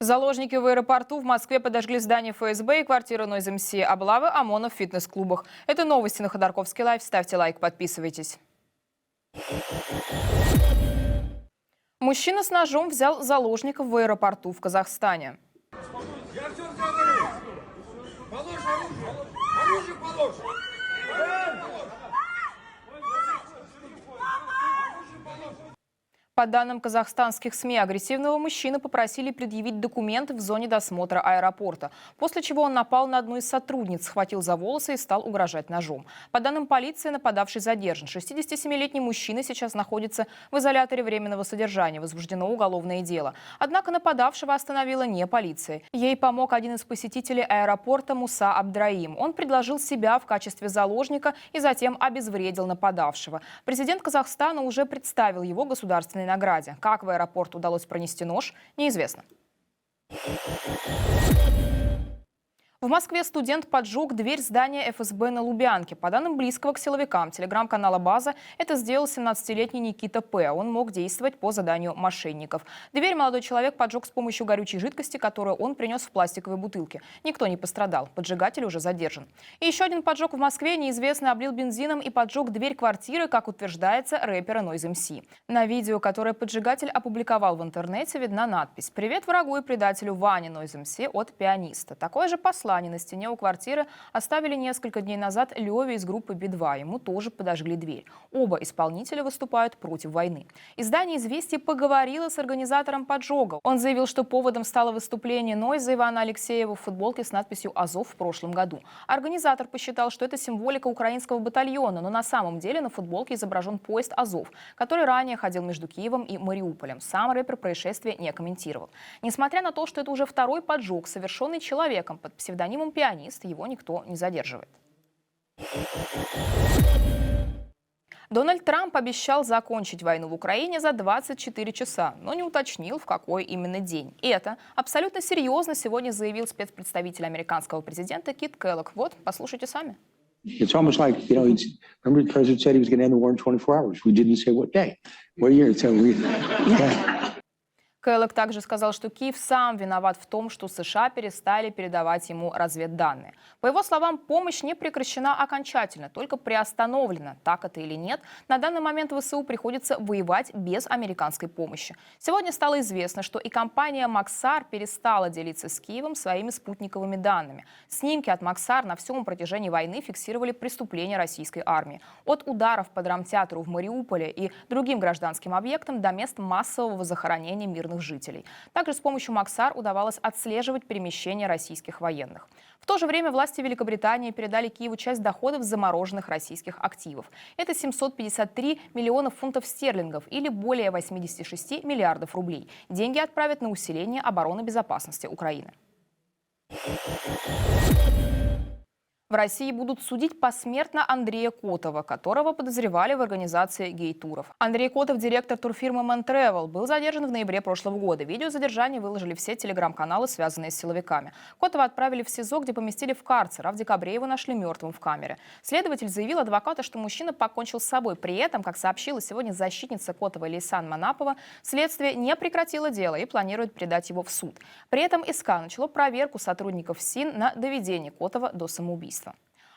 Заложники в аэропорту в Москве подожгли здание ФСБ и квартиру Noise MC. Облавы ОМОНа в фитнес-клубах. Это новости на Ходорковский лайв. Ставьте лайк, подписывайтесь. Мужчина с ножом взял заложников в аэропорту в Казахстане. Я все говорю. Положь оружие. Оружие положь. По данным казахстанских СМИ, агрессивного мужчину попросили предъявить документы в зоне досмотра аэропорта, после чего он напал на одну из сотрудниц, схватил за волосы и стал угрожать ножом. По данным полиции, нападавший задержан. 67-летний мужчина сейчас находится в изоляторе временного содержания. Возбуждено уголовное дело. Однако нападавшего остановила не полиция. Ей помог один из посетителей аэропорта Муса Абдраим. Он предложил себя в качестве заложника и затем обезвредил нападавшего. Президент Казахстана уже представил его государственной награде. Как в аэропорт удалось пронести нож, неизвестно. В Москве студент поджег дверь здания ФСБ на Лубянке. По данным близкого к силовикам телеграм-канала «База», это сделал 17-летний Никита П. Он мог действовать по заданию мошенников. Дверь молодой человек поджег с помощью горючей жидкости, которую он принес в пластиковой бутылке. Никто не пострадал. Поджигатель уже задержан. И еще один поджог в Москве. Неизвестный облил бензином и поджег дверь квартиры, как утверждается, рэпера Noise MC. На видео, которое поджигатель опубликовал в интернете, видна надпись: «Привет врагу и предателю Ване Noise MC от пианиста». Такое же послание на стене у квартиры оставили несколько дней назад Леве из группы Би-2. Ему тоже подожгли дверь. Оба исполнителя выступают против войны. Издание «Известия» поговорило с организатором поджога. Он заявил, что поводом стало выступление Нойза Ивана Алексеева в футболке с надписью «Азов» в прошлом году. Организатор посчитал, что это символика украинского батальона, но на самом деле на футболке изображен поезд «Азов», который ранее ходил между Киевом и Мариуполем. Сам рэпер происшествие не комментировал. Несмотря на то, что это уже второй поджог, совершенный человеком под псевдонимом «Пианист», его никто не задерживает. Дональд Трамп обещал закончить войну в Украине за 24 часа, но не уточнил, в какой именно день. И это абсолютно серьезно сегодня заявил спецпредставитель американского президента Кит Келлог. Вот, послушайте сами. It's almost like, remember the president said he was going to end the war in 24 hours. We didn't say what day. What year? So Келлог также сказал, что Киев сам виноват в том, что США перестали передавать ему разведданные. По его словам, помощь не прекращена окончательно, только приостановлена. Так это или нет, на данный момент ВСУ приходится воевать без американской помощи. Сегодня стало известно, что и компания Максар перестала делиться с Киевом своими спутниковыми данными. Снимки от Максар на всем протяжении войны фиксировали преступления российской армии. От ударов по драмтеатру в Мариуполе и другим гражданским объектам до мест массового захоронения мирных жителей. Также с помощью Максар удавалось отслеживать перемещение российских военных. В то же время власти Великобритании передали Киеву часть доходов замороженных российских активов. Это 753 миллиона фунтов стерлингов или более 86 миллиардов рублей. Деньги отправят на усиление обороны и безопасности Украины. В России будут судить посмертно Андрея Котова, которого подозревали в организации гей-туров. Андрей Котов, директор турфирмы Man Travel, был задержан в ноябре прошлого года. Видео задержания выложили все телеграм-каналы, связанные с силовиками. Котова отправили в СИЗО, где поместили в карцер, а в декабре его нашли мертвым в камере. Следователь заявил адвокату, что мужчина покончил с собой. При этом, как сообщила сегодня защитница Котова Лейсан Манапова, следствие не прекратило дело и планирует передать его в суд. При этом СК начало проверку сотрудников СИН на доведение Котова до самоубийства.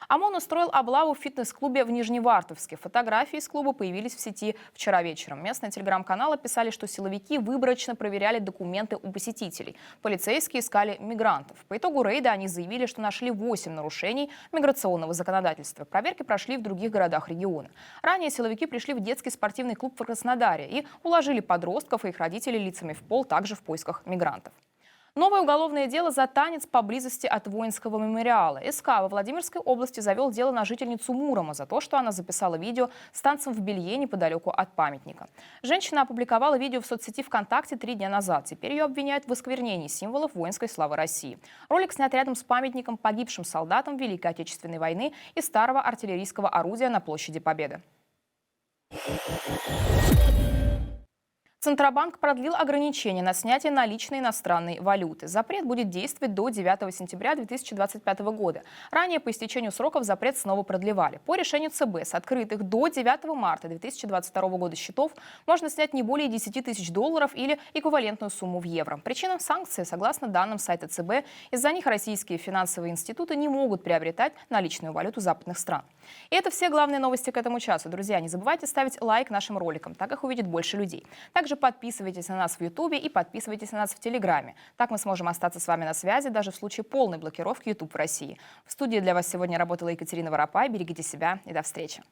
ОМОН устроил облаву в фитнес-клубе в Нижневартовске. Фотографии из клуба появились в сети вчера вечером. Местные телеграм-каналы писали, что силовики выборочно проверяли документы у посетителей. Полицейские искали мигрантов. По итогу рейда они заявили, что нашли 8 нарушений миграционного законодательства. Проверки прошли в других городах региона. Ранее силовики пришли в детский спортивный клуб в Краснодаре и уложили подростков и их родителей лицами в пол, также в поисках мигрантов. Новое уголовное дело за танец поблизости от воинского мемориала. СК во Владимирской области завел дело на жительницу Мурома за то, что она записала видео с танцем в белье неподалеку от памятника. Женщина опубликовала видео в соцсети ВКонтакте 3 дня назад. Теперь ее обвиняют в осквернении символов воинской славы России. Ролик снят рядом с памятником погибшим солдатам Великой Отечественной войны и старого артиллерийского орудия на площади Победы. Центробанк продлил ограничения на снятие наличной иностранной валюты. Запрет будет действовать до 9 сентября 2025 года. Ранее по истечению сроков запрет снова продлевали. По решению ЦБ с открытых до 9 марта 2022 года счетов можно снять не более 10 тысяч долларов или эквивалентную сумму в евро. Причина санкций, согласно данным сайта ЦБ, из-за них российские финансовые институты не могут приобретать наличную валюту западных стран. И это все главные новости к этому часу. Друзья, не забывайте ставить лайк нашим роликам, так их увидит больше людей. Также подписывайтесь на нас в Ютубе и подписывайтесь на нас в Телеграме. Так мы сможем остаться с вами на связи даже в случае полной блокировки YouTube в России. В студии для вас сегодня работала Екатерина Воропай. Берегите себя и до встречи.